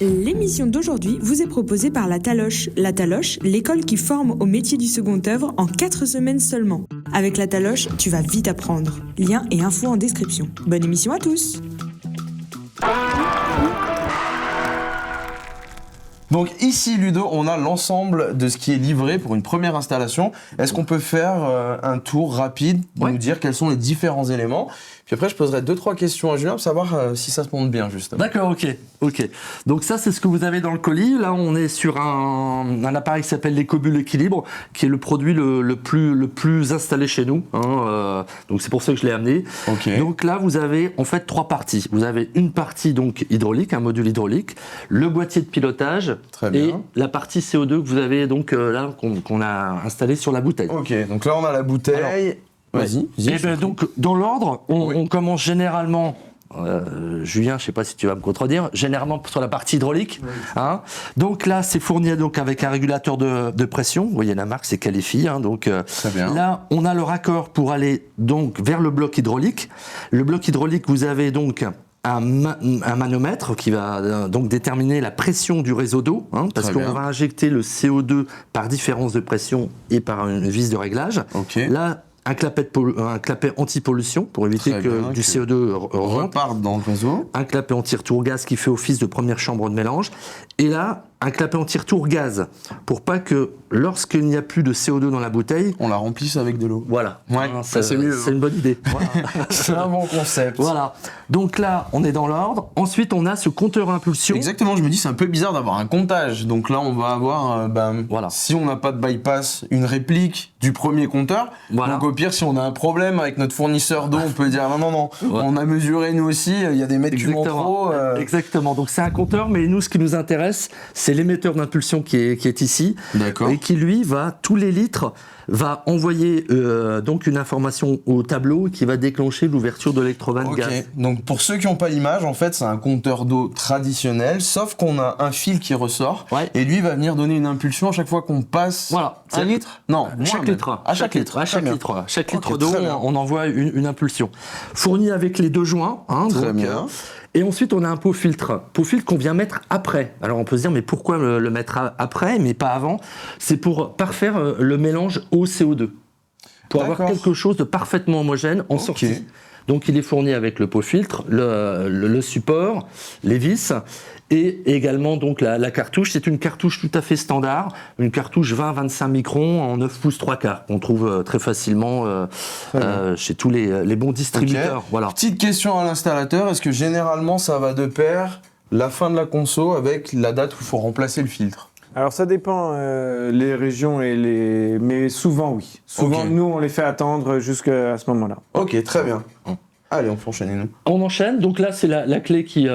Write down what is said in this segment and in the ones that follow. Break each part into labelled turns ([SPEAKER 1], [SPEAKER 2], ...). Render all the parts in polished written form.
[SPEAKER 1] L'émission d'aujourd'hui vous est proposée par la Taloche. La Taloche, l'école qui forme au métier du second œuvre en 4 semaines seulement. Avec la Taloche, tu vas vite apprendre. Lien et infos en description. Bonne émission à tous.
[SPEAKER 2] Donc ici, Ludo, on a l'ensemble de ce qui est livré pour une première installation. Est-ce qu'on peut faire un tour rapide pour nous dire quels sont les différents éléments ? Puis après, je poserai 2-3 questions à Julien pour savoir si ça se monte bien, justement.
[SPEAKER 3] D'accord, ok. Donc ça, c'est ce que vous avez dans le colis. Là, on est sur un appareil qui s'appelle l'Ecobule Équilibre, qui est le produit le plus installé chez nous. Donc c'est pour ça que je l'ai amené.
[SPEAKER 2] Okay.
[SPEAKER 3] Donc là, vous avez en fait 3 parties. Vous avez une partie donc hydraulique, un module hydraulique, le boîtier de pilotage et la partie CO2 que vous avez donc là qu'on a installé sur la bouteille.
[SPEAKER 2] Ok, donc là on a la bouteille. Alors, Vas-y.
[SPEAKER 3] Et ben donc, dans l'ordre, on commence généralement, Julien, je sais pas si tu vas me contredire, généralement sur la partie hydraulique. Oui. Donc là, c'est fourni donc avec un régulateur de pression. Vous voyez la marque, c'est Qualifi. Donc là, on a le raccord pour aller donc vers le bloc hydraulique. Le bloc hydraulique, vous avez donc un manomètre qui va donc déterminer la pression du réseau d'eau, parce qu'on va injecter le CO2 par différence de pression et par une vis de réglage.
[SPEAKER 2] Okay.
[SPEAKER 3] Là, un clapet anti-pollution pour éviter que du CO2
[SPEAKER 2] reparte dans le réseau.
[SPEAKER 3] Un clapet anti-retour gaz qui fait office de première chambre de mélange. Et là, un clapet anti-retour gaz pour pas que lorsqu'il n'y a plus de CO2 dans la bouteille,
[SPEAKER 2] on la remplisse avec de l'eau.
[SPEAKER 3] Voilà.
[SPEAKER 2] Ouais, c'est mieux.
[SPEAKER 3] C'est une bonne idée. Voilà.
[SPEAKER 2] C'est un bon concept.
[SPEAKER 3] Voilà. Donc là, on est dans l'ordre. Ensuite, on a ce compteur impulsion.
[SPEAKER 2] Exactement. Je me dis, c'est un peu bizarre d'avoir un comptage. Donc là, on va avoir, si on n'a pas de bypass, une réplique du premier compteur.
[SPEAKER 3] Voilà.
[SPEAKER 2] Donc au pire, si on a un problème avec notre fournisseur d'eau, on peut dire non. On a mesuré nous aussi. Il y a des mètres cubes en trop.
[SPEAKER 3] Exactement. Donc c'est un compteur, mais nous, ce qui nous intéresse, c'est l'émetteur d'impulsion qui est ici.
[SPEAKER 2] D'accord.
[SPEAKER 3] Et qui lui va tous les litres va envoyer donc une information au tableau qui va déclencher l'ouverture de l'électrovanne gaz.
[SPEAKER 2] Donc pour ceux qui n'ont pas l'image, en fait c'est un compteur d'eau traditionnel, sauf qu'on a un fil qui ressort et lui va venir donner une impulsion à chaque fois qu'on passe.
[SPEAKER 3] Voilà.
[SPEAKER 2] 1 litre ? Non,
[SPEAKER 3] chaque litre.
[SPEAKER 2] À chaque litre.
[SPEAKER 3] À chaque litre. Chaque litre d'eau, on envoie une impulsion. Fourni avec les 2 joints.
[SPEAKER 2] Très bien.
[SPEAKER 3] Et ensuite, on a un pot filtre qu'on vient mettre après. Alors, on peut se dire, mais pourquoi le mettre après, mais pas avant ? C'est pour parfaire le mélange eau-CO2. Pour avoir quelque chose de parfaitement homogène en sortie. Donc, il est fourni avec le pot filtre, le support, les vis, et également donc la cartouche. C'est une cartouche tout à fait standard, une cartouche 20-25 microns en 9 pouces 3/4 qu'on trouve très facilement chez tous les bons distributeurs.
[SPEAKER 2] Okay.
[SPEAKER 3] Voilà.
[SPEAKER 2] Petite question à l'installateur, est-ce que généralement ça va de pair la fin de la conso avec la date où il faut remplacer le filtre ?
[SPEAKER 4] Alors ça dépend les régions mais souvent oui. Souvent nous on les fait attendre jusqu'à ce moment-là.
[SPEAKER 2] Ok, très bien. Allez, on peut enchaîner nous.
[SPEAKER 3] On enchaîne, donc là c'est la clé qui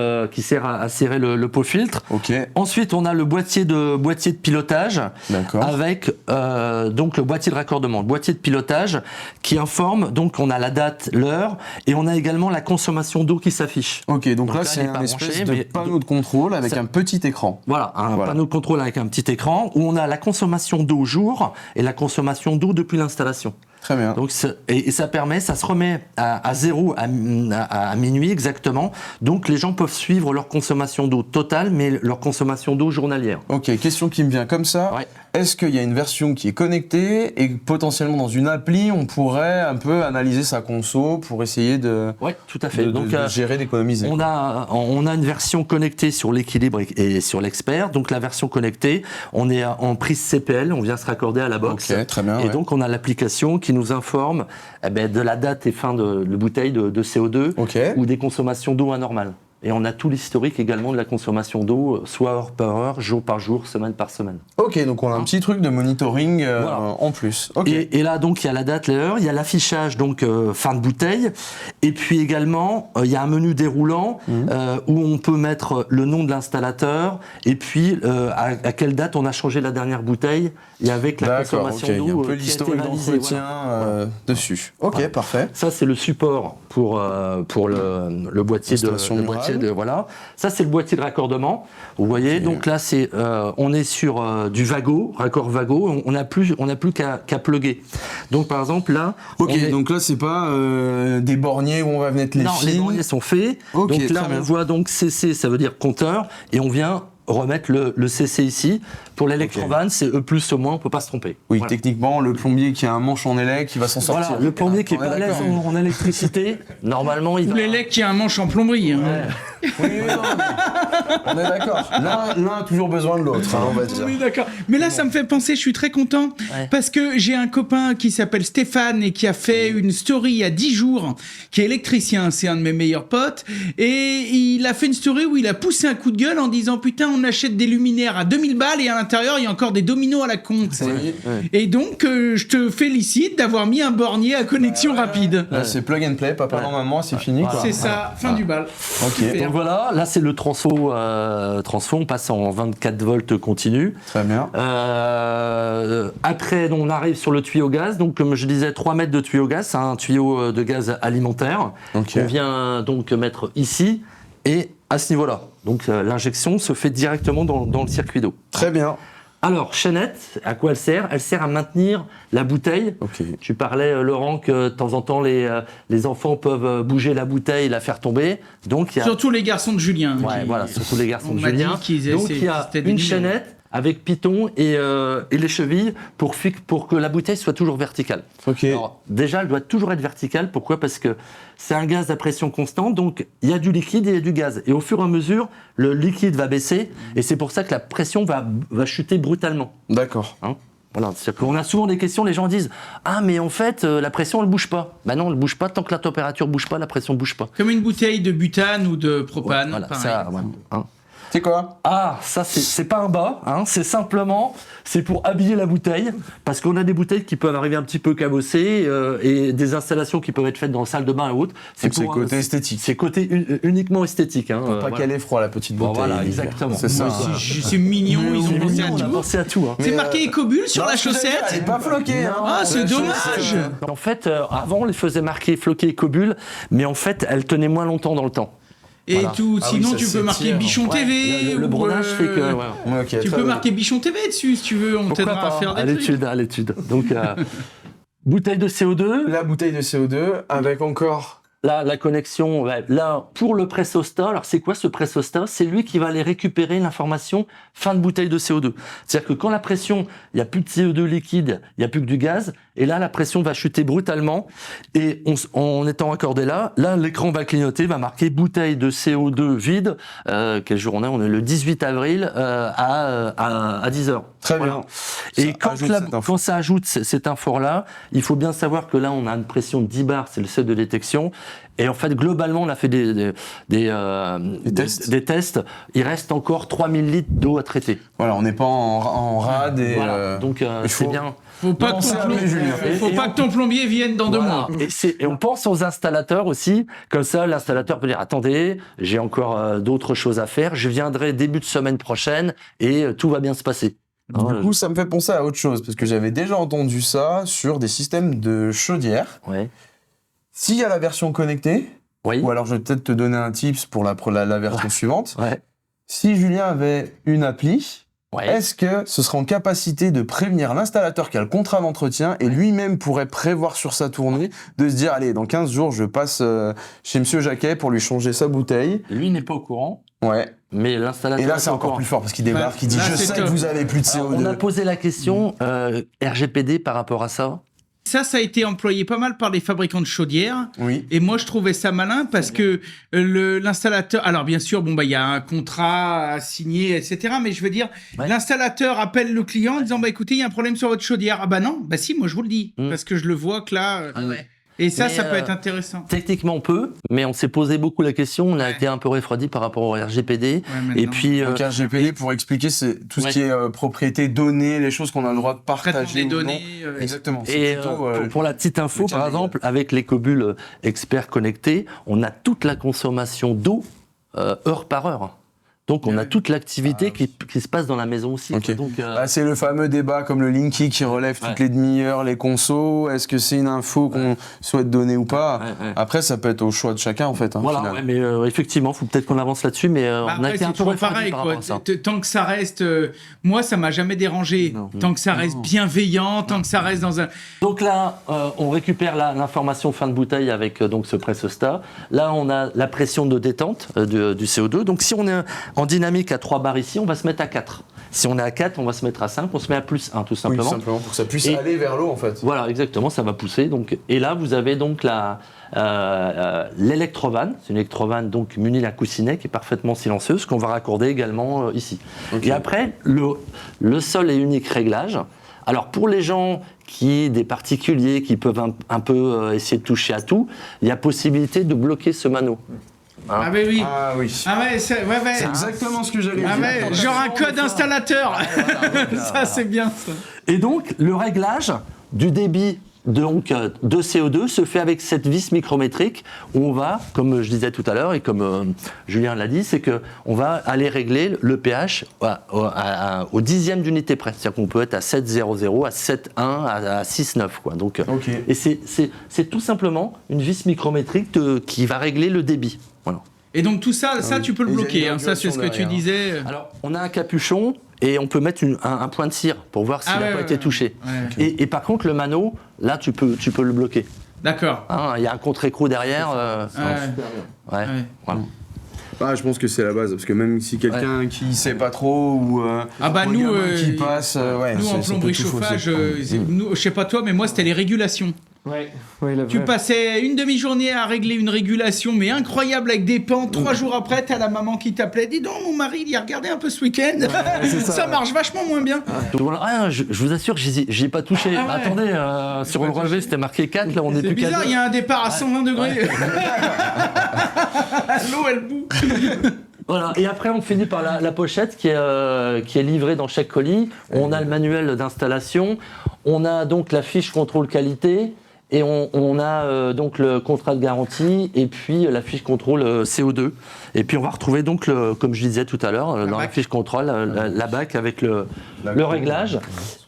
[SPEAKER 3] sert à serrer le pot filtre.
[SPEAKER 2] Ok.
[SPEAKER 3] Ensuite on a le boîtier de pilotage avec donc le boîtier de raccordement, le boîtier de pilotage qui informe, donc on a la date, l'heure et on a également la consommation d'eau qui s'affiche.
[SPEAKER 2] Ok, donc là c'est un espèce de panneau de contrôle avec un petit écran.
[SPEAKER 3] Voilà, un panneau de contrôle avec un petit écran où on a la consommation d'eau jour et la consommation d'eau depuis l'installation.
[SPEAKER 2] Très bien.
[SPEAKER 3] Donc, et ça permet, ça se remet à 0 à minuit exactement. Donc les gens peuvent suivre leur consommation d'eau totale, mais leur consommation d'eau journalière.
[SPEAKER 2] Ok, question qui me vient comme ça. Ouais. Est-ce qu'il y a une version qui est connectée et potentiellement dans une appli, on pourrait un peu analyser sa conso pour essayer de,
[SPEAKER 3] tout à fait.
[SPEAKER 2] Donc, gérer, d'économiser.
[SPEAKER 3] On a une version connectée sur l'équilibre et sur l'expert. Donc la version connectée, on est en prise CPL, on vient se raccorder à la box.
[SPEAKER 2] Ok, très bien.
[SPEAKER 3] Et donc on a l'application qui nous informe de la date et fin de bouteille de CO2 ou des consommations d'eau anormales. Et on a tout l'historique également de la consommation d'eau, soit heure par heure, jour par jour, semaine par semaine.
[SPEAKER 2] Ok, donc on a un petit truc de monitoring en plus. Okay.
[SPEAKER 3] Et là, donc, il y a la date, l'heure, il y a l'affichage, donc fin de bouteille. Et puis également, il y a un menu déroulant où on peut mettre le nom de l'installateur et puis à quelle date on a changé la dernière bouteille et avec la consommation d'eau.
[SPEAKER 2] Il y a un peu l'historique d'entretien dessus. Ok, parfait.
[SPEAKER 3] Ça, c'est le support pour le boîtier boîtier de voilà. Ça c'est le boîtier de raccordement. Vous voyez, donc là c'est on est sur du Vago, raccord Vago. On n'a plus qu'à plugger. Donc par exemple là.
[SPEAKER 2] Ok, donc là c'est pas des borniers où on va mettre les fils.
[SPEAKER 3] Non, les borniers sont faits.
[SPEAKER 2] Ok,
[SPEAKER 3] donc là on voit donc CC, ça veut dire compteur, et on vient remettre le CC ici. Pour l'électrovanne, c'est E+, au moins, on peut pas se tromper.
[SPEAKER 2] Oui,
[SPEAKER 3] Voilà.
[SPEAKER 2] Techniquement, le plombier qui a un manche en élec, il va s'en sortir.
[SPEAKER 3] Voilà, le plombier qui est
[SPEAKER 2] On est
[SPEAKER 3] pas à l'aise
[SPEAKER 2] d'accord.
[SPEAKER 3] en électricité, normalement il
[SPEAKER 5] Ou
[SPEAKER 3] va...
[SPEAKER 5] l'élec qui a un manche en plomberie. Hein.
[SPEAKER 2] Oui, non, mais on est d'accord. L'un a toujours besoin de l'autre, on va dire.
[SPEAKER 5] Oui, d'accord. Mais là, ça me fait penser, je suis très content, parce que j'ai un copain qui s'appelle Stéphane et qui a fait une story il y a 10 jours, qui est électricien, c'est un de mes meilleurs potes, et il a fait une story où il a poussé un coup de gueule en disant « Putain, on achète des luminaires à 2000 balles et à l'intérieur, il y a encore des dominos à la con. » Et donc, je te félicite d'avoir mis un bornier à connexion rapide.
[SPEAKER 2] Là, c'est plug and play, papa, maman, c'est fini.
[SPEAKER 3] Voilà.
[SPEAKER 2] Quoi.
[SPEAKER 5] C'est ça, fin du bal.
[SPEAKER 2] Ok,
[SPEAKER 5] Super.
[SPEAKER 3] Donc voilà, là c'est le transfo, on passe en 24 volts continu.
[SPEAKER 2] très bien.
[SPEAKER 3] Après, on arrive sur le tuyau gaz. Donc, comme je disais, 3 mètres de tuyau gaz, c'est un tuyau de gaz alimentaire.
[SPEAKER 2] Ok.
[SPEAKER 3] On vient donc mettre ici et à ce niveau-là. Donc, l'injection se fait directement dans le circuit d'eau.
[SPEAKER 2] Très bien.
[SPEAKER 3] Alors, chaînette, à quoi elle sert ? Elle sert à maintenir la bouteille.
[SPEAKER 2] Ok.
[SPEAKER 3] Tu parlais, Laurent, que de temps en temps, les enfants peuvent bouger la bouteille et la faire tomber. Donc, il y a...
[SPEAKER 5] Surtout les garçons de Julien.
[SPEAKER 3] Ouais, voilà, surtout les garçons
[SPEAKER 5] on
[SPEAKER 3] de
[SPEAKER 5] m'a dit
[SPEAKER 3] Julien.
[SPEAKER 5] qu'ils
[SPEAKER 3] Donc
[SPEAKER 5] essaient-
[SPEAKER 3] il y a
[SPEAKER 5] c'était des
[SPEAKER 3] une
[SPEAKER 5] millions.
[SPEAKER 3] chaînette avec piton et les chevilles pour que la bouteille soit toujours verticale.
[SPEAKER 2] Ok.
[SPEAKER 3] Alors, déjà, elle doit toujours être verticale. Pourquoi ? Parce que c'est un gaz à pression constante, donc il y a du liquide et il y a du gaz. Et au fur et à mesure, le liquide va baisser et c'est pour ça que la pression va chuter brutalement.
[SPEAKER 2] D'accord.
[SPEAKER 3] Voilà, c'est-à-dire qu'on a souvent des questions, les gens disent « Ah, mais en fait, la pression, elle bouge pas. » Ben non, elle bouge pas. Tant que la température bouge pas, la pression bouge pas.
[SPEAKER 5] Comme une bouteille de butane ou de propane.
[SPEAKER 3] Voilà,
[SPEAKER 5] pareil.
[SPEAKER 3] ça, voilà, hein.
[SPEAKER 2] C'est quoi?
[SPEAKER 3] Ah, ça c'est pas un bas, hein, c'est pour habiller la bouteille, parce qu'on a des bouteilles qui peuvent arriver un petit peu cabossées et des installations qui peuvent être faites dans la salle de bain et autres.
[SPEAKER 2] C'est côté esthétique.
[SPEAKER 3] C'est côté uniquement esthétique. Hein,
[SPEAKER 2] Pas qu'elle est froid, la petite
[SPEAKER 3] Bon,
[SPEAKER 2] bouteille.
[SPEAKER 3] voilà, exactement.
[SPEAKER 2] C'est ça.
[SPEAKER 5] Moi, c'est mignon, ils ont pensé à
[SPEAKER 3] On a
[SPEAKER 5] tout.
[SPEAKER 3] pensé à tout. Hein.
[SPEAKER 5] C'est marqué Ecobull sur la
[SPEAKER 2] Elle
[SPEAKER 5] chaussette.
[SPEAKER 2] est pas floquée. Hein.
[SPEAKER 5] Ah, c'est
[SPEAKER 2] La
[SPEAKER 5] dommage.
[SPEAKER 2] chaussette.
[SPEAKER 3] En fait, avant on les faisait marquer floqué et cobule, mais en fait elles tenaient moins longtemps dans le temps.
[SPEAKER 5] Et
[SPEAKER 3] Voilà.
[SPEAKER 5] tout.
[SPEAKER 2] Ah oui,
[SPEAKER 5] Sinon,
[SPEAKER 2] ça
[SPEAKER 5] tu peux
[SPEAKER 2] s'étire.
[SPEAKER 5] marquer Bichon
[SPEAKER 3] Ouais,
[SPEAKER 5] TV.
[SPEAKER 3] le
[SPEAKER 5] ou,
[SPEAKER 3] brodage fait que. Ouais.
[SPEAKER 2] Ouais, ok,
[SPEAKER 5] Tu
[SPEAKER 2] très
[SPEAKER 5] peux
[SPEAKER 2] bien.
[SPEAKER 5] marquer Bichon TV dessus si tu veux. On
[SPEAKER 3] Pourquoi
[SPEAKER 5] t'aidera à
[SPEAKER 3] pas
[SPEAKER 5] faire
[SPEAKER 3] à
[SPEAKER 5] des trucs.
[SPEAKER 3] l'étude. Donc bouteille de CO2.
[SPEAKER 2] La bouteille de CO2 avec encore.
[SPEAKER 3] Là, la connexion, ouais, là, pour le pressostat, alors c'est quoi ce pressostat ? C'est lui qui va aller récupérer l'information fin de bouteille de CO2. C'est-à-dire que quand la pression, il n'y a plus de CO2 liquide, il n'y a plus que du gaz, et là, la pression va chuter brutalement, et en étant accordé là, l'écran va clignoter, va marquer bouteille de CO2 vide, quel jour on est ? On est le 18 avril à 10h.
[SPEAKER 2] Très
[SPEAKER 3] Voilà.
[SPEAKER 2] bien.
[SPEAKER 3] Et
[SPEAKER 2] Ça ajoute cette info.
[SPEAKER 3] quand ça ajoute cette info-là, il faut bien savoir que là, on a une pression de 10 bars, c'est le seuil de détection. Et en fait, globalement, on a fait des tests. Il reste encore 3000 litres d'eau à traiter.
[SPEAKER 2] Voilà, on n'est pas en rade et.
[SPEAKER 3] Voilà. Donc,
[SPEAKER 2] il
[SPEAKER 3] c'est
[SPEAKER 2] faut-
[SPEAKER 3] bien.
[SPEAKER 5] Faut pas
[SPEAKER 2] Non,
[SPEAKER 5] que
[SPEAKER 2] c'est
[SPEAKER 5] ton
[SPEAKER 2] appelé Julien.
[SPEAKER 5] faut pas que ton plombier vienne dans 2
[SPEAKER 3] Voilà.
[SPEAKER 5] mois.
[SPEAKER 3] Et on pense aux installateurs aussi. Comme ça, l'installateur peut dire, attendez, j'ai encore d'autres choses à faire. Je viendrai début de semaine prochaine et tout va bien se passer.
[SPEAKER 2] Du coup, ça me fait penser à autre chose, parce que j'avais déjà entendu ça sur des systèmes de chaudière.
[SPEAKER 3] Ouais.
[SPEAKER 2] S'il y a la version connectée,
[SPEAKER 3] Oui.
[SPEAKER 2] ou alors je vais peut-être te donner un tips pour la version suivante.
[SPEAKER 3] Ouais.
[SPEAKER 2] Si Julien avait une appli,
[SPEAKER 3] Ouais.
[SPEAKER 2] est-ce que ce serait en capacité de prévenir l'installateur qui a le contrat d'entretien et lui-même pourrait prévoir sur sa tournée de se dire, allez, dans 15 jours, je passe chez Monsieur Jacquet pour lui changer sa bouteille.
[SPEAKER 3] Lui n'est pas au courant,
[SPEAKER 2] Ouais.
[SPEAKER 3] mais l'installateur.
[SPEAKER 2] Et là,
[SPEAKER 3] est
[SPEAKER 2] c'est
[SPEAKER 3] au
[SPEAKER 2] encore
[SPEAKER 3] courant.
[SPEAKER 2] plus fort parce qu'il débarque, il dit,
[SPEAKER 5] là,
[SPEAKER 2] je
[SPEAKER 5] c'est
[SPEAKER 2] sais
[SPEAKER 5] top.
[SPEAKER 2] que vous avez plus de CO2.
[SPEAKER 3] On a posé la question RGPD par rapport à ça.
[SPEAKER 5] Ça a été employé pas mal par les fabricants de chaudières.
[SPEAKER 2] Oui.
[SPEAKER 5] Et moi, je trouvais ça malin parce que l'installateur... Alors, bien sûr, bon, bah, il y a un contrat à signer, etc. Mais je veux dire,
[SPEAKER 3] Ouais.
[SPEAKER 5] l'installateur appelle le client en disant, bah, écoutez, il y a un problème sur votre chaudière. Ah bah non, bah si, moi, je vous le dis. Parce que je le vois que là... Et ça,
[SPEAKER 3] Mais,
[SPEAKER 5] ça peut être intéressant.
[SPEAKER 3] Techniquement, on peut, mais on s'est posé beaucoup la question. On a été un peu refroidi par rapport au RGPD.
[SPEAKER 5] Ouais, maintenant.
[SPEAKER 3] Et puis,
[SPEAKER 2] Donc RGPD, pour expliquer, c'est tout ce
[SPEAKER 3] Ouais.
[SPEAKER 2] qui est propriété, données, les choses qu'on a le droit de
[SPEAKER 5] Traitement
[SPEAKER 2] partager.
[SPEAKER 5] des
[SPEAKER 2] ou non.
[SPEAKER 5] données.
[SPEAKER 2] Exactement. C'est
[SPEAKER 3] et
[SPEAKER 2] plutôt,
[SPEAKER 3] pour la petite info,
[SPEAKER 2] le
[SPEAKER 3] par
[SPEAKER 2] cadre
[SPEAKER 3] exemple, avec les cobules experts connectés, on a toute la consommation d'eau heure par heure. Donc on a toute l'activité qui se passe dans la maison aussi.
[SPEAKER 2] Ok.
[SPEAKER 3] Donc,
[SPEAKER 2] C'est le fameux débat comme le Linky qui relève toutes les demi-heures les consos. Est-ce que c'est une info qu'on souhaite donner ou pas? Après, ça peut être au choix de chacun en fait.
[SPEAKER 3] voilà,
[SPEAKER 2] final.
[SPEAKER 3] mais effectivement, il faut peut-être qu'on avance là-dessus, mais on a
[SPEAKER 5] Après,
[SPEAKER 3] été un
[SPEAKER 5] c'est
[SPEAKER 3] peu
[SPEAKER 5] toujours
[SPEAKER 3] refroidi
[SPEAKER 5] pareil,
[SPEAKER 3] par
[SPEAKER 5] quoi.
[SPEAKER 3] rapport à ça.
[SPEAKER 5] Tant que ça reste, moi, ça m'a jamais dérangé. Tant que ça reste bienveillant, tant que ça reste dans un.
[SPEAKER 3] Donc là, on récupère l'information fin de bouteille avec donc ce Pressosta. Là, on a la pression de détente du CO2. Donc si on est en dynamique à 3 bars ici, on va se mettre à 4. Si on est à 4, on va se mettre à 5, on se met à plus 1 tout
[SPEAKER 2] Oui,
[SPEAKER 3] simplement.
[SPEAKER 2] simplement pour que ça puisse
[SPEAKER 3] Et-
[SPEAKER 2] aller vers l'eau en fait.
[SPEAKER 3] Voilà, exactement, ça va pousser. Donc, et là, vous avez donc l'électrovanne. C'est une électrovanne donc munie d'un coussinet qui est parfaitement silencieuse, qu'on va raccorder également ici.
[SPEAKER 2] Ok.
[SPEAKER 3] Et après, le seul et unique réglage. Alors pour les gens des particuliers qui peuvent un peu essayer de toucher à tout, il y a possibilité de bloquer ce mano. Hein.
[SPEAKER 5] Ah, mais oui.
[SPEAKER 2] Ah oui.
[SPEAKER 5] Ah, ouais, c'est
[SPEAKER 2] Exactement ce que j'allais
[SPEAKER 5] Ah,
[SPEAKER 2] dire.
[SPEAKER 5] ouais, genre un code installateur. Ça, c'est bien, ça.
[SPEAKER 3] Et donc, le réglage du débit de CO2 se fait avec cette vis micrométrique où on va, comme je disais tout à l'heure et comme Julien l'a dit, c'est qu'on va aller régler le pH au dixième d'unité près. C'est-à-dire qu'on peut être à 7,00, à 7,1, à 6,9. Quoi. Donc, et c'est tout simplement une vis micrométrique qui va régler le débit. Voilà.
[SPEAKER 5] Et donc, tout ça, tu peux le
[SPEAKER 2] Et il y a
[SPEAKER 5] bloquer.
[SPEAKER 2] une
[SPEAKER 5] Ça, c'est ce que tu
[SPEAKER 2] derrière.
[SPEAKER 5] disais.
[SPEAKER 3] Alors, on a un capuchon et on peut mettre un point de cire pour voir s'il n'a pas été touché.
[SPEAKER 5] Ouais.
[SPEAKER 3] Et par contre, le mano, là, tu peux le bloquer.
[SPEAKER 5] D'accord.
[SPEAKER 3] Hein, il y a un contre-écrou derrière.
[SPEAKER 5] Ouais.
[SPEAKER 3] Ouais, voilà.
[SPEAKER 2] Ah, je pense que c'est la base, parce que même si quelqu'un qui sait pas trop ou
[SPEAKER 5] Ah bah
[SPEAKER 2] ou un
[SPEAKER 5] nous,
[SPEAKER 2] gamin qui passe,
[SPEAKER 5] nous en plomberie chauffage, nous, je sais pas toi, mais moi c'était les régulations.
[SPEAKER 4] Ouais,
[SPEAKER 5] Tu passais une demi-journée à régler une régulation, mais incroyable avec des pans. 3 jours après, t'as la maman qui t'appelait. Dis donc, mon mari, il y a regardé un peu ce week-end. Ça marche vachement moins bien.
[SPEAKER 3] Voilà, je vous assure que j'y ai pas touché.
[SPEAKER 5] Ah ouais.
[SPEAKER 3] Attendez, sur le relevé c'était marqué 4, là on est
[SPEAKER 5] C'est
[SPEAKER 3] plus qu'à
[SPEAKER 5] bizarre,
[SPEAKER 3] 2.
[SPEAKER 5] il y a un départ à 120 degrés. L'eau, elle bout.
[SPEAKER 3] Voilà. Et après on finit par la pochette qui est livrée dans chaque colis. On a le manuel d'installation, on a donc la fiche contrôle qualité. Et on a donc le contrat de garantie et puis la fiche contrôle CO2. Et puis on va retrouver donc, comme je disais tout à l'heure, dans la fiche contrôle, la BAC avec le réglage.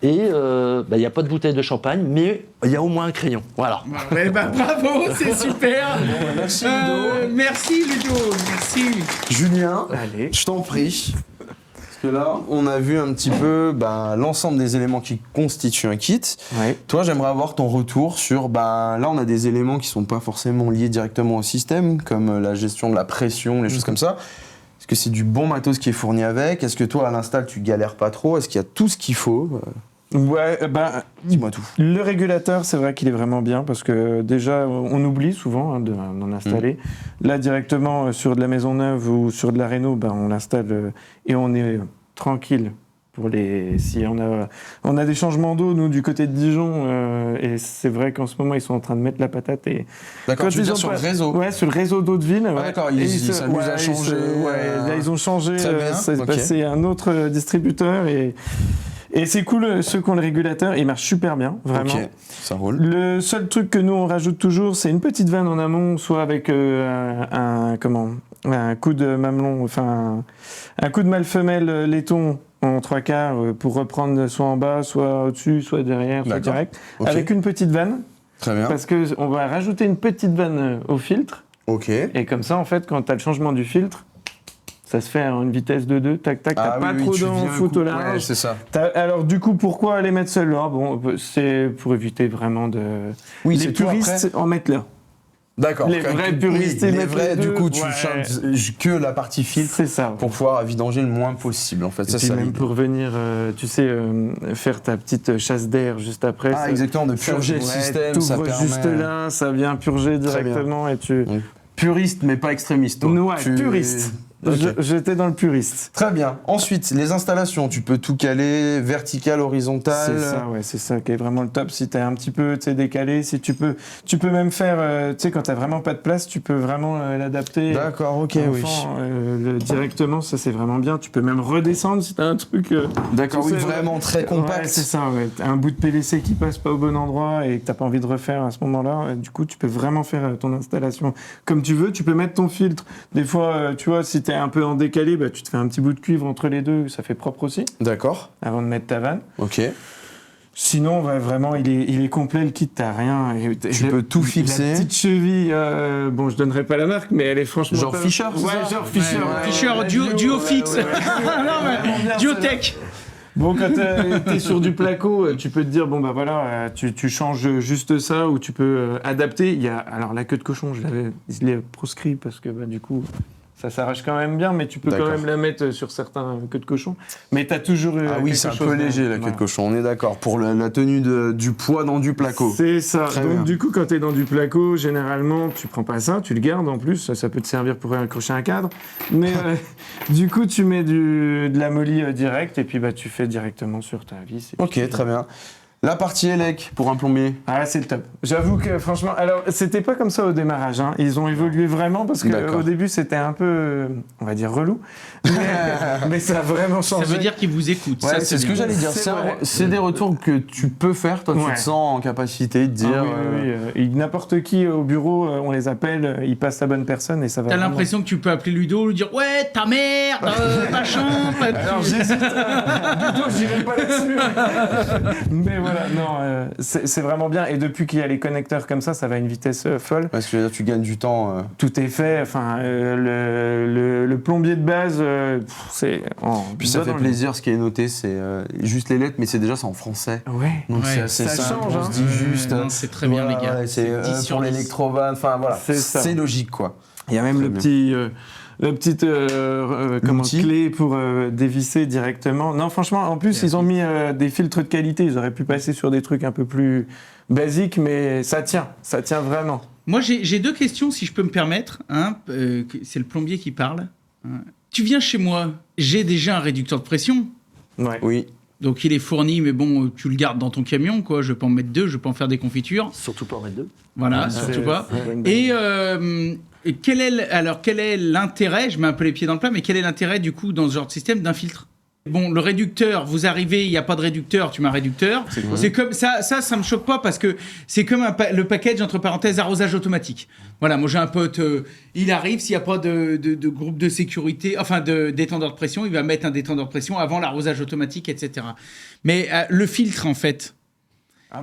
[SPEAKER 3] Et il n'y a pas de bouteille de champagne, mais il y a au moins un crayon. Voilà.
[SPEAKER 5] Ouais, bah, bravo, c'est super.
[SPEAKER 2] Merci Ludo.
[SPEAKER 5] Merci Ludo, merci.
[SPEAKER 2] Julien,
[SPEAKER 4] Allez.
[SPEAKER 2] je t'en prie. Parce que là, on a vu un petit peu l'ensemble des éléments qui constituent un kit.
[SPEAKER 4] Ouais.
[SPEAKER 2] Toi, j'aimerais avoir ton retour sur, là, on a des éléments qui sont pas forcément liés directement au système, comme la gestion de la pression, les choses comme ça. Est-ce que c'est du bon matos qui est fourni avec? Est-ce que toi, à l'install, tu galères pas trop? Est-ce qu'il y a tout ce qu'il faut?
[SPEAKER 4] Ouais,
[SPEAKER 2] Dis-moi tout.
[SPEAKER 4] le régulateur, c'est vrai qu'il est vraiment bien parce que déjà, on oublie souvent d'en installer. Là, directement sur de la maison neuve ou sur de la réno, on l'installe et on est tranquille. Si on a des changements d'eau, nous, du côté de Dijon, et c'est vrai qu'en ce moment, ils sont en train de mettre la patate. Et
[SPEAKER 2] D'accord,
[SPEAKER 4] quand
[SPEAKER 2] tu veux
[SPEAKER 4] ils
[SPEAKER 2] dire
[SPEAKER 4] ont
[SPEAKER 2] sur le
[SPEAKER 4] pas-
[SPEAKER 2] réseau?
[SPEAKER 4] Ouais, sur le réseau d'eau de ville.
[SPEAKER 2] Ah,
[SPEAKER 4] ouais.
[SPEAKER 2] d'accord,
[SPEAKER 4] Et
[SPEAKER 2] ils s'amusent à changer.
[SPEAKER 4] Là, ils ont changé,
[SPEAKER 2] Très bien,
[SPEAKER 4] c'est
[SPEAKER 2] ok.
[SPEAKER 4] passé à un autre distributeur. Et c'est cool, ceux qui ont le régulateur, ils marchent super bien, vraiment.
[SPEAKER 2] Ok, ça roule.
[SPEAKER 4] Le seul truc que nous on rajoute toujours, c'est une petite vanne en amont, soit avec un coup de mamelon, enfin un coup de mâle femelle laiton en 3/4 pour reprendre soit en bas, soit au-dessus, soit derrière, soit
[SPEAKER 2] D'accord.
[SPEAKER 4] direct,
[SPEAKER 2] Ok.
[SPEAKER 4] avec une petite vanne,
[SPEAKER 2] Très bien.
[SPEAKER 4] parce que on va rajouter une petite vanne au filtre,
[SPEAKER 2] Ok.
[SPEAKER 4] et comme ça en fait quand tu as le changement du filtre, ça se fait à une vitesse de 2, tac tac, t'as pas trop
[SPEAKER 2] tu
[SPEAKER 4] d'en
[SPEAKER 2] viens
[SPEAKER 4] foot au
[SPEAKER 2] Ouais,
[SPEAKER 4] large.
[SPEAKER 2] c'est ça.
[SPEAKER 4] Alors du coup, pourquoi les mettre celles-là? Bon, c'est pour éviter vraiment de...
[SPEAKER 2] Oui,
[SPEAKER 4] les
[SPEAKER 2] c'est tout
[SPEAKER 4] puristes
[SPEAKER 2] après.
[SPEAKER 4] en mettent là.
[SPEAKER 2] D'accord.
[SPEAKER 4] Les vrais puristes, ils
[SPEAKER 2] les
[SPEAKER 4] mettent
[SPEAKER 2] vrais,
[SPEAKER 4] les
[SPEAKER 2] du
[SPEAKER 4] deux.
[SPEAKER 2] coup, tu
[SPEAKER 4] Ouais.
[SPEAKER 2] changes que la partie filtre
[SPEAKER 4] C'est ça.
[SPEAKER 2] pour pouvoir vidanger le moins possible. En fait,
[SPEAKER 4] Et
[SPEAKER 2] ça,
[SPEAKER 4] puis
[SPEAKER 2] c'est
[SPEAKER 4] même
[SPEAKER 2] l'idée.
[SPEAKER 4] pour venir, tu sais, faire ta petite chasse d'air juste après.
[SPEAKER 2] Ah, exactement, de purger le système, ça
[SPEAKER 4] t'ouvres
[SPEAKER 2] permet.
[SPEAKER 4] juste là, ça vient purger
[SPEAKER 2] Très bien.
[SPEAKER 4] directement et tu...
[SPEAKER 2] Donc, puriste, mais pas extrémiste. toi.
[SPEAKER 4] Ouais,
[SPEAKER 2] Tu-
[SPEAKER 4] puriste.
[SPEAKER 2] Ok.
[SPEAKER 4] J'étais dans le puriste.
[SPEAKER 2] Très bien. Ensuite, les installations, tu peux tout caler, vertical, horizontal.
[SPEAKER 4] C'est ça, ouais, c'est ça qui est vraiment le top. Si t'es un petit peu décalé, si tu peux même faire, tu sais, quand t'as vraiment pas de place, tu peux vraiment l'adapter.
[SPEAKER 2] D'accord, ok, oui.
[SPEAKER 4] Enfant, directement, ça c'est vraiment bien. Tu peux même redescendre si t'as un truc.
[SPEAKER 2] D'accord,
[SPEAKER 4] tu
[SPEAKER 2] oui,
[SPEAKER 4] sais,
[SPEAKER 2] vraiment très compact.
[SPEAKER 4] Ouais, c'est ça, ouais. T'as un bout de PVC qui passe pas au bon endroit et que t'as pas envie de refaire à ce moment-là. Du coup, tu peux vraiment faire ton installation comme tu veux. Tu peux mettre ton filtre. Des fois, tu vois, si t'es t'es un peu en décalé, bah, tu te fais un petit bout de cuivre entre les deux, ça fait propre aussi,
[SPEAKER 2] D'accord.
[SPEAKER 4] avant de mettre ta vanne.
[SPEAKER 2] Ok.
[SPEAKER 4] Sinon, vraiment, il est complet, le kit, t'as rien.
[SPEAKER 2] Tu peux tout fixer.
[SPEAKER 4] La petite cheville, bon, je donnerai pas la marque, mais elle est franchement...
[SPEAKER 2] Genre Fischer, c'est
[SPEAKER 4] Ouais,
[SPEAKER 2] ça
[SPEAKER 4] genre Fischer.
[SPEAKER 5] Fischer, duo fixe. Non, mais duo tech.
[SPEAKER 4] Bon, quand t'es sur du placo, tu peux te dire, bon, bah voilà, tu changes juste ça, ou tu peux adapter. Alors, la queue de cochon, je l'ai proscrit parce que, bah, du coup, ça s'arrache quand même bien, mais tu peux quand même la mettre sur certains queues de cochon. Mais t'as toujours
[SPEAKER 2] Ah oui, c'est un peu léger, la queue de cochon, on est d'accord. Pour la tenue du poids dans du placo.
[SPEAKER 4] C'est ça.
[SPEAKER 2] Très
[SPEAKER 4] Donc,
[SPEAKER 2] bien.
[SPEAKER 4] du coup, quand t'es dans du placo, généralement, tu prends pas ça, tu le gardes en plus. Ça peut te servir pour accrocher un cadre. Mais du coup, tu mets de la moly direct et puis bah, tu fais directement sur ta vis.
[SPEAKER 2] Ok, très bien. La partie élec pour un plombier.
[SPEAKER 4] Ah, c'est le top. J'avoue que franchement, alors c'était pas comme ça au démarrage. Hein. Ils ont évolué vraiment parce qu'au début c'était un peu, on va dire, relou. Mais ça a vraiment changé.
[SPEAKER 5] Ça veut dire qu'ils vous écoutent.
[SPEAKER 2] Ouais,
[SPEAKER 5] Ça,
[SPEAKER 2] c'est ce
[SPEAKER 5] bien.
[SPEAKER 2] que j'allais dire. C'est des retours que tu peux faire. Toi, tu te sens en capacité de dire.
[SPEAKER 4] Et n'importe qui au bureau, on les appelle, ils passent la bonne personne et ça va.
[SPEAKER 5] T'as
[SPEAKER 4] vraiment...
[SPEAKER 5] l'impression que tu peux appeler Ludo, lui dire ouais ta mère, machin.
[SPEAKER 4] Alors j'hésite. Plutôt, j'irai pas là-dessus. Mais voilà, non, c'est vraiment bien. Et depuis qu'il y a les connecteurs comme ça va à une vitesse folle.
[SPEAKER 2] Parce que tu gagnes du temps.
[SPEAKER 4] Tout est fait. Enfin, le plombier de base, c'est.
[SPEAKER 2] Puis ça fait plaisir. Ce qui est noté, c'est juste les lettres, mais c'est en français.
[SPEAKER 4] Ouais.
[SPEAKER 2] Donc
[SPEAKER 5] Ouais,
[SPEAKER 2] c'est assez
[SPEAKER 4] ça
[SPEAKER 2] simple.
[SPEAKER 4] change,
[SPEAKER 2] On
[SPEAKER 4] hein.
[SPEAKER 2] se dit juste.
[SPEAKER 5] Non, c'est très bien, les gars.
[SPEAKER 2] Ouais, c'est
[SPEAKER 5] 10 sur
[SPEAKER 2] pour
[SPEAKER 5] 10.
[SPEAKER 2] l'électrovan. Enfin voilà.
[SPEAKER 4] C'est
[SPEAKER 2] logique quoi.
[SPEAKER 4] Il y a même
[SPEAKER 2] Très
[SPEAKER 4] le
[SPEAKER 2] bien.
[SPEAKER 4] petit. La petite
[SPEAKER 2] L'outil.
[SPEAKER 4] clé pour dévisser directement. Non, franchement, en plus, ils ont mis des filtres de qualité. Ils auraient pu passer sur des trucs un peu plus basiques, mais ça tient vraiment.
[SPEAKER 5] Moi, j'ai deux questions, si je peux me permettre. Hein, c'est le plombier qui parle. Hein. Tu viens chez moi, j'ai déjà un réducteur de pression.
[SPEAKER 4] Ouais.
[SPEAKER 2] Oui.
[SPEAKER 5] Donc, il est fourni, mais bon, tu le gardes dans ton camion, quoi. Je peux en mettre 2, je peux en faire des confitures.
[SPEAKER 3] Surtout pas en mettre 2.
[SPEAKER 5] Voilà, surtout pas. Et quel est l'intérêt, je mets un peu les pieds dans le plat, mais quel est l'intérêt, du coup, dans ce genre de système d'un filtre ? Bon, le réducteur, vous arrivez, il n'y a pas de réducteur, tu mets un réducteur. C'est comme ça me choque pas parce que c'est comme le package, entre parenthèses, arrosage automatique. Voilà, moi j'ai un pote, il arrive, s'il n'y a pas de groupe de sécurité, enfin de détendeur de pression, il va mettre un détendeur de pression avant l'arrosage automatique, etc. Mais le filtre, en fait,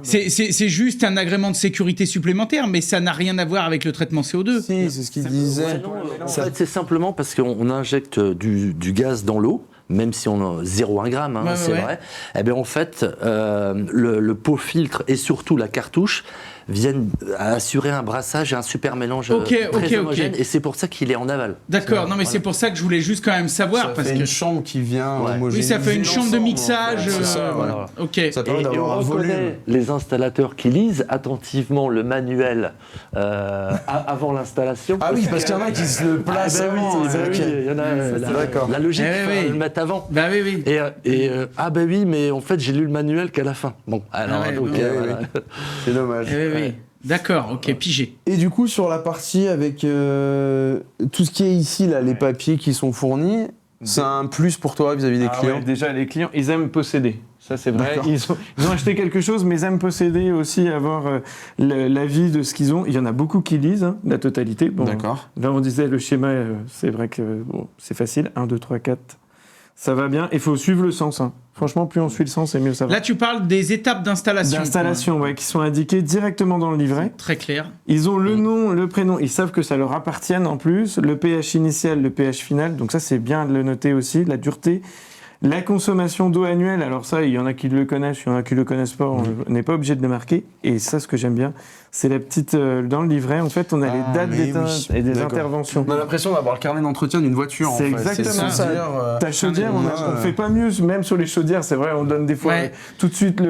[SPEAKER 5] c'est juste un agrément de sécurité supplémentaire, mais ça n'a rien à voir avec le traitement CO2.
[SPEAKER 2] Si, c'est ce qu'il disait.
[SPEAKER 3] En fait, c'est simplement parce qu'on injecte du gaz dans l'eau, même si on a 0,1 gramme, hein, c'est vrai. Eh bien, en fait, le pot filtre et surtout la cartouche viennent assurer un brassage et un super mélange très homogène. Et c'est pour ça qu'il est en aval.
[SPEAKER 5] D'accord, non mais c'est pour ça que je voulais juste quand même savoir.
[SPEAKER 2] Ça
[SPEAKER 5] parce
[SPEAKER 2] fait
[SPEAKER 5] que
[SPEAKER 2] une chambre qui vient homogénéiser.
[SPEAKER 5] Oui, ça fait une chambre de mixage.
[SPEAKER 2] C'est ça, voilà.
[SPEAKER 5] Ok.
[SPEAKER 2] Ça permet
[SPEAKER 3] Et on
[SPEAKER 2] d'avoir un volume.
[SPEAKER 3] reconnaît les installateurs qui lisent attentivement le manuel avant l'installation.
[SPEAKER 2] Ah oui, parce qu'il y en a qui se le placent avant.
[SPEAKER 3] il y en a. La logique, il faut le mettre avant.
[SPEAKER 5] Bah oui.
[SPEAKER 3] Oui, mais en fait, j'ai lu le manuel qu'à la fin. Bon, alors, voilà.
[SPEAKER 2] C'est dommage.
[SPEAKER 5] Oui. D'accord, ok, pigé.
[SPEAKER 2] Et du coup, sur la partie avec tout ce qui est ici, là, les papiers qui sont fournis, c'est un plus pour toi vis-à-vis des clients.
[SPEAKER 4] Ouais, déjà, les clients, ils aiment posséder. Ça, c'est vrai.
[SPEAKER 2] D'accord.
[SPEAKER 4] Ils ont acheté quelque chose, mais ils aiment posséder aussi, avoir l'avis de ce qu'ils ont. Il y en a beaucoup qui lisent, hein, la totalité. Bon,
[SPEAKER 2] D'accord.
[SPEAKER 4] là, on disait le schéma, c'est vrai que c'est facile. 1, 2, 3, 4. Ça va bien. Il faut suivre le sens. Hein. Franchement, plus on suit le sens, et mieux ça va.
[SPEAKER 5] Là, tu parles des étapes d'installation.
[SPEAKER 4] D'installation, ouais, qui sont indiquées directement dans le livret.
[SPEAKER 5] Très clair.
[SPEAKER 4] Ils ont le nom, le prénom, ils savent que ça leur appartienne en plus, le pH initial, le pH final, donc ça c'est bien de le noter aussi, la dureté. La consommation d'eau annuelle, alors ça, il y en a qui le connaissent, il y en a qui le connaissent pas, on n'est pas obligé de le marquer. Et ça, ce que j'aime bien, c'est la petite... dans le livret, en fait, on a les dates et des interventions.
[SPEAKER 2] On a l'impression d'avoir le carnet d'entretien d'une voiture,
[SPEAKER 4] C'est
[SPEAKER 2] en fait.
[SPEAKER 4] exactement ça. Ta chaudière, on fait pas mieux, même sur les chaudières, c'est vrai, on donne des fois tout de suite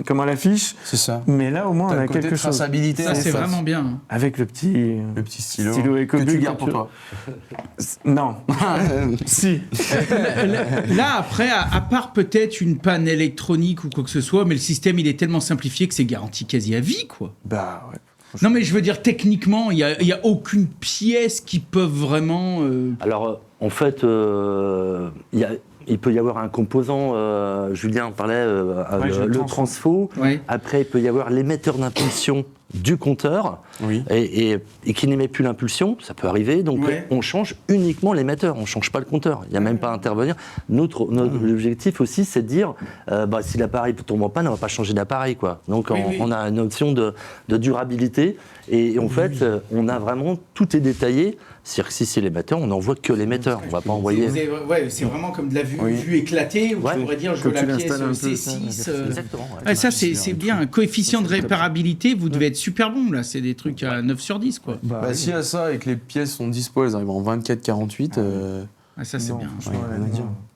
[SPEAKER 4] comment l'affiche.
[SPEAKER 2] C'est ça.
[SPEAKER 4] Mais là, au moins, on a
[SPEAKER 2] le côté
[SPEAKER 4] quelque chose.
[SPEAKER 2] traçabilité.
[SPEAKER 5] Ça, c'est vraiment bien.
[SPEAKER 4] Avec le petit
[SPEAKER 2] stylo
[SPEAKER 4] Ecobull
[SPEAKER 2] que tu gardes pour toi.
[SPEAKER 4] Non. Si.
[SPEAKER 5] Là, après, à part peut-être une panne électronique ou quoi que ce soit, mais le système, il est tellement simplifié que c'est garanti quasi à vie, quoi.
[SPEAKER 4] Bah ouais.
[SPEAKER 5] Non, mais je veux dire, techniquement, il y a aucune pièce qui peuvent vraiment...
[SPEAKER 3] Alors, en fait, il peut y avoir un composant, Julien parlait, le transfo.
[SPEAKER 5] Ouais.
[SPEAKER 3] Après, il peut y avoir l'émetteur d'impulsion du compteur et qui n'émet plus l'impulsion, ça peut arriver, donc on change uniquement l'émetteur, on ne change pas le compteur, il n'y a même pas à intervenir. Notre objectif aussi, c'est de dire, si l'appareil tombe en panne, on ne va pas changer d'appareil, quoi. Donc on a une notion de durabilité, et en fait, on a vraiment, tout est détaillé. C'est-à-dire que si c'est l'émetteur, on n'envoie que l'émetteur. On ne va pas envoyer.
[SPEAKER 5] C'est vraiment comme de la vue éclatée, où tu pourrais dire je veux la pièce C6.
[SPEAKER 3] Exactement.
[SPEAKER 5] Ça, c'est bien. Un coefficient de réparabilité, vous devez être super bon, là. C'est des trucs à 9 sur 10, quoi.
[SPEAKER 2] S'il y a ça et que les pièces sont dispo, elles arrivent en 24-48.
[SPEAKER 5] Ça, c'est bien.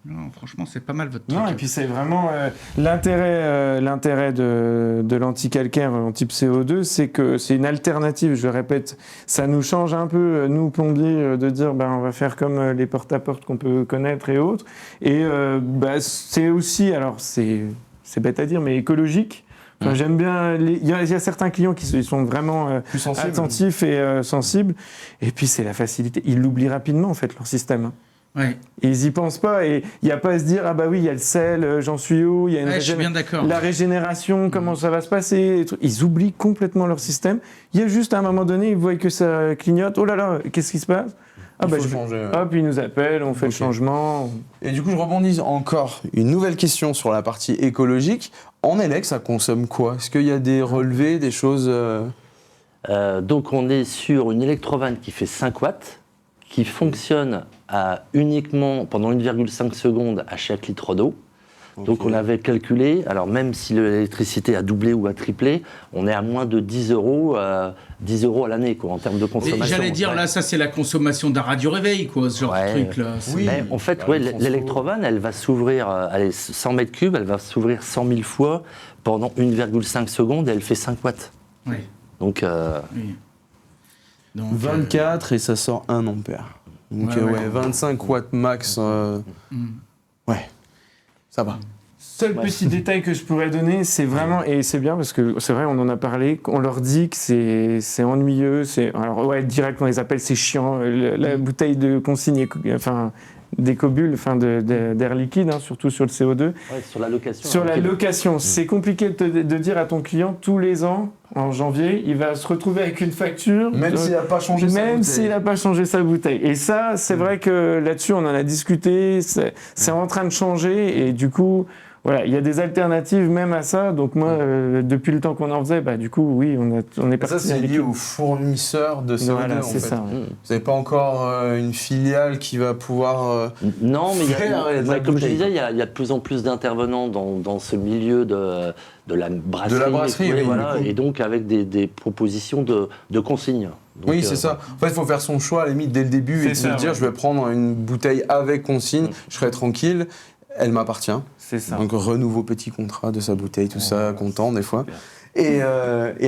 [SPEAKER 5] Non, franchement, c'est pas mal votre truc.
[SPEAKER 4] Non, et puis c'est vraiment l'intérêt de l'anticalcaire en type CO2, c'est que c'est une alternative, je le répète. Ça nous change un peu, nous plombiers, de dire on va faire comme les porte-à-porte qu'on peut connaître et autres. Et c'est aussi, alors c'est bête à dire, mais écologique. Enfin, j'aime bien. Il y a certains clients qui sont vraiment attentifs et sensibles. Et puis c'est la facilité. Ils l'oublient rapidement en fait leur système.
[SPEAKER 5] Ouais.
[SPEAKER 4] Et ils y pensent pas, et il n'y a pas à se dire il y a le sel, j'en suis où, il y a
[SPEAKER 5] je suis bien d'accord.
[SPEAKER 4] La régénération, comment ça va se passer, ils oublient complètement leur système. Il y a juste à un moment donné, ils voient que ça clignote, oh là là, qu'est-ce qui se passe? Hop, ils nous appellent, on fait le changement.
[SPEAKER 2] Et du coup, je rebondis encore une nouvelle question sur la partie écologique. En élec, ça consomme quoi? Est-ce qu'il y a des relevés, des choses
[SPEAKER 3] Donc on est sur une électrovanne qui fait 5 watts, qui fonctionne uniquement pendant 1,5 secondes à chaque litre d'eau. Donc on avait calculé, alors même si l'électricité a doublé ou a triplé, on est à moins de 10 euros à l'année, quoi, en termes de consommation.
[SPEAKER 5] J'allais dire, là, ça c'est la consommation d'un radio réveil, quoi, ce genre de truc-là.
[SPEAKER 3] Mais en fait, l'électrovanne, elle va s'ouvrir, 100 mètres cubes, elle va s'ouvrir 100 000 fois pendant 1,5 secondes et elle fait 5 watts.
[SPEAKER 5] Oui.
[SPEAKER 3] Donc,
[SPEAKER 2] 24 et ça sort 1 ampère. Donc 25 watts max. Ça va.
[SPEAKER 4] Seul petit détail que je pourrais donner, c'est vraiment, et c'est bien parce que c'est vrai, on en a parlé, on leur dit que c'est ennuyeux, direct on les appelle, c'est chiant, la bouteille de consigne, d'écobule, d'air liquide, surtout sur le CO2.
[SPEAKER 3] Sur la location.
[SPEAKER 4] Sur la location, c'est compliqué de dire à ton client tous les ans, en janvier, il va se retrouver avec une facture.
[SPEAKER 2] Même s'il n'a pas changé sa bouteille.
[SPEAKER 4] Même s'il n'a pas changé sa bouteille. Et ça, c'est vrai que là-dessus, on en a discuté, c'est en train de changer, et du coup, voilà, il y a des alternatives même à ça. Donc moi, depuis le temps qu'on en faisait, du coup, oui, on est parti.
[SPEAKER 2] Ça, c'est lié aux fournisseurs de CO2,
[SPEAKER 4] voilà,
[SPEAKER 2] en
[SPEAKER 4] c'est
[SPEAKER 2] fait.
[SPEAKER 4] ça.
[SPEAKER 2] Vous n'avez pas encore une filiale qui va pouvoir
[SPEAKER 3] non, mais comme je disais, il y a de plus en plus d'intervenants dans ce milieu de la brasserie.
[SPEAKER 2] De la brasserie, oui.
[SPEAKER 3] Et donc avec des propositions de consignes. Donc,
[SPEAKER 2] c'est ça. En fait, il faut faire son choix à la limite dès le début et se dire je vais prendre une bouteille avec consigne, je serai tranquille, elle m'appartient.
[SPEAKER 4] C'est ça.
[SPEAKER 2] Donc renouveau petit contrat de sa bouteille, tout ça, content des fois. Et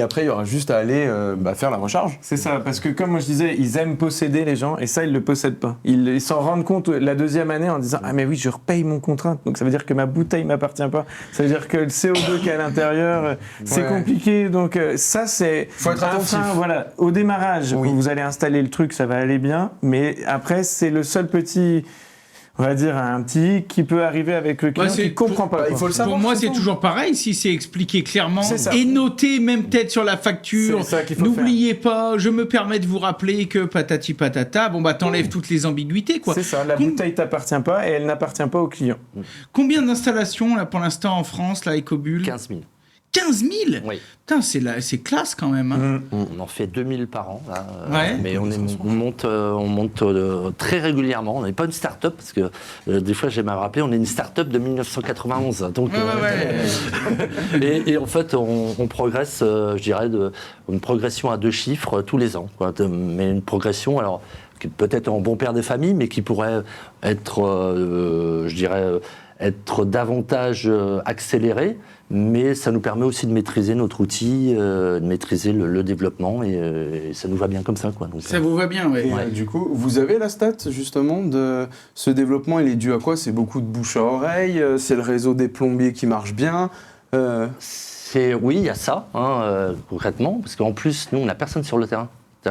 [SPEAKER 2] après, il y aura juste à aller faire la recharge.
[SPEAKER 4] C'est ça, parce que comme moi je disais, ils aiment posséder les gens, et ça, ils ne le possèdent pas. Ils s'en rendent compte la deuxième année en disant « Ah mais oui, je repaye mon contrat, donc ça veut dire que ma bouteille ne m'appartient pas. Ça veut dire que le CO2 qu'il y a à l'intérieur, c'est compliqué. » Donc ça, c'est...
[SPEAKER 2] Faut être attentif.
[SPEAKER 4] Voilà, au démarrage, où vous allez installer le truc, ça va aller bien, mais après, c'est le seul petit... On va dire un petit qui peut arriver avec le client qui ne comprend pas.
[SPEAKER 2] Il faut le savoir.
[SPEAKER 5] Pour moi, c'est toujours pareil. Si c'est expliqué clairement et noté, même peut-être sur la facture. N'oubliez pas, je me permets de vous rappeler que patati patata. T'enlèves toutes les ambiguïtés, quoi.
[SPEAKER 4] C'est ça. La bouteille t'appartient pas et elle n'appartient pas au client.
[SPEAKER 5] Combien d'installations là pour l'instant en France, là, Ecobule?
[SPEAKER 3] 15 000.
[SPEAKER 5] 15 000 ?
[SPEAKER 3] Oui.
[SPEAKER 5] Putain, c'est classe quand même.
[SPEAKER 3] On en fait 2000 par an. Là,
[SPEAKER 5] mais
[SPEAKER 3] on monte très régulièrement. On n'est pas une start-up, parce que des fois, j'aime à me rappeler, on est une start-up de 1991. Donc, et en fait, on progresse, je dirais, une progression à 2 chiffres tous les ans. Quoi, mais une progression, alors, peut-être en bon père des familles, mais qui pourrait être, je dirais, être davantage accélérée. Mais ça nous permet aussi de maîtriser notre outil, de maîtriser le développement, et ça nous va bien comme ça, quoi. Donc,
[SPEAKER 5] ça vous va bien, oui.
[SPEAKER 2] Du coup, vous avez la stat, justement, de ce développement, il est dû à quoi? C'est beaucoup de bouche à oreille, c'est le réseau des plombiers qui marche bien
[SPEAKER 3] Oui, il y a ça, concrètement, parce qu'en plus, nous, on n'a personne sur le terrain.
[SPEAKER 2] Il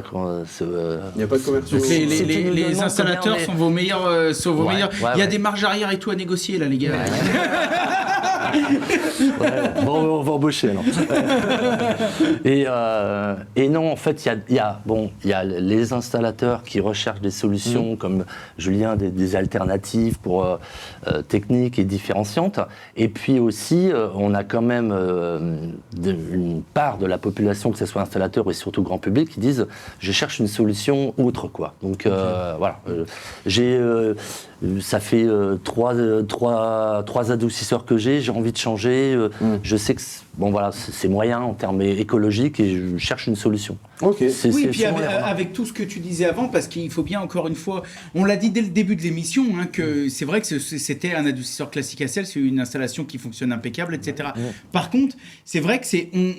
[SPEAKER 2] n'y a pas de commerciaux.
[SPEAKER 5] Donc les installateurs sont vos meilleurs. Il y a des marges arrière et tout à négocier, là, les gars.
[SPEAKER 3] Ouais, bon, on va embaucher alors. Et non, en fait, il y a les installateurs qui recherchent des solutions comme Julien, des alternatives pour techniques et différenciantes. Et puis aussi, on a quand même une part de la population, que ce soit installateur et surtout grand public, qui disent je cherche une solution autre, quoi. Donc voilà, ça fait trois adoucisseurs que j'ai envie de changer. Je sais que c'est moyen en termes écologiques et je cherche une solution.
[SPEAKER 2] Ok.
[SPEAKER 5] Oui, puis avec tout ce que tu disais avant, parce qu'il faut bien, encore une fois, on l'a dit dès le début de l'émission, que c'est vrai que c'était un adoucisseur classique à sel, c'est une installation qui fonctionne impeccable, etc. Par contre, c'est vrai que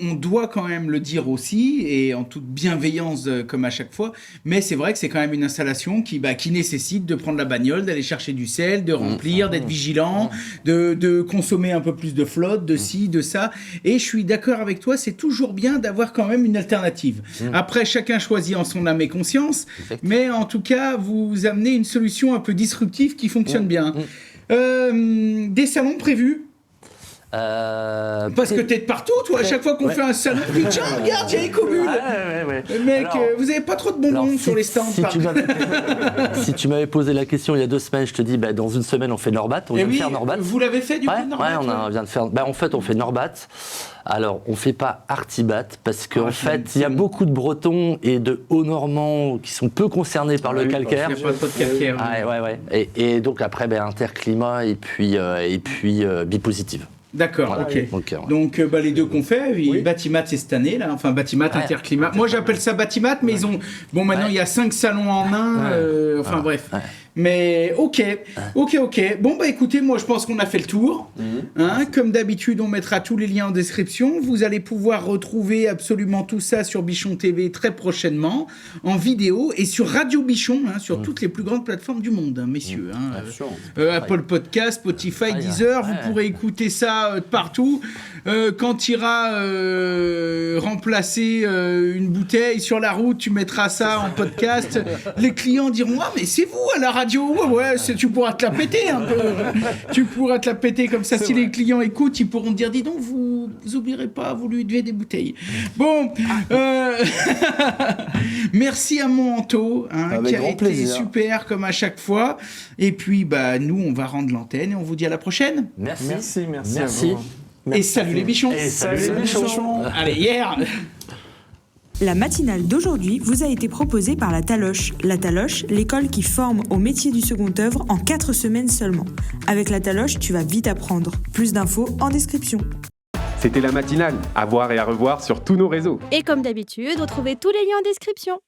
[SPEAKER 5] on doit quand même le dire aussi, et en toute bienveillance comme à chaque fois, mais c'est vrai que c'est quand même une installation qui nécessite de prendre la bagnole, d'aller chercher du sel, de remplir, d'être vigilant, de consommer un peu plus de flotte, de ci, de ça. Et je suis d'accord avec toi, c'est toujours bien d'avoir quand même une alternative. Après, chacun choisit en son âme et conscience, mais en tout cas, vous amenez une solution un peu disruptive qui fonctionne bien. Des salons prévus? Parce que t'es de partout, toi. À chaque fois qu'on fait un salon, tu dis tiens, regarde, il y a Ecobull. Mec, vous avez pas trop de bonbons sur les stands.
[SPEAKER 3] Si tu m'avais posé la question il y a 2 semaines, je te dis dans une semaine on fait Norbat. On vient de faire Norbat.
[SPEAKER 5] Vous l'avez fait du coup, Norbat?
[SPEAKER 3] On vient de faire. En fait, on fait Norbat. Alors, on fait pas Artibat parce qu'en fait, il y a beaucoup de Bretons et de Hauts-Normands qui sont peu concernés par le calcaire.
[SPEAKER 5] Il n'y a pas trop de calcaire.
[SPEAKER 3] Et donc après, Interclimat et puis Bipositive.
[SPEAKER 5] D'accord, ok. Donc les deux qu'on fait, Batimat c'est cette année là, enfin Batimat, Interclimat. Moi j'appelle ça Batimat, mais ils ont maintenant il y a 5 salons en un, bref. Mais ok. Bon écoutez, moi je pense qu'on a fait le tour. Comme d'habitude, on mettra tous les liens en description. Vous allez pouvoir retrouver absolument tout ça sur Bichon TV très prochainement, en vidéo et sur Radio Bichon, sur toutes les plus grandes plateformes du monde, messieurs. Apple Podcast, Spotify, Deezer, vous pourrez écouter ça partout. Quand tu iras remplacer une bouteille sur la route, tu mettras ça en podcast. Les clients diront mais c'est vous à la radio. Tu pourras te la péter un peu. Tu pourras te la péter comme ça. Si les clients écoutent, ils pourront te dire dis donc, vous oublierez pas, vous lui devez des bouteilles. Bon, merci à mon Anto, qui a été super comme à chaque fois. Et puis nous, on va rendre l'antenne et on vous dit à la prochaine.
[SPEAKER 4] Merci.
[SPEAKER 5] Et salut les bichons. Allez, hier.
[SPEAKER 1] La matinale d'aujourd'hui vous a été proposée par la Taloche. La Taloche, l'école qui forme au métier du second œuvre en 4 semaines seulement. Avec la Taloche, tu vas vite apprendre. Plus d'infos en description.
[SPEAKER 6] C'était la matinale, à voir et à revoir sur tous nos réseaux.
[SPEAKER 7] Et comme d'habitude, retrouvez tous les liens en description.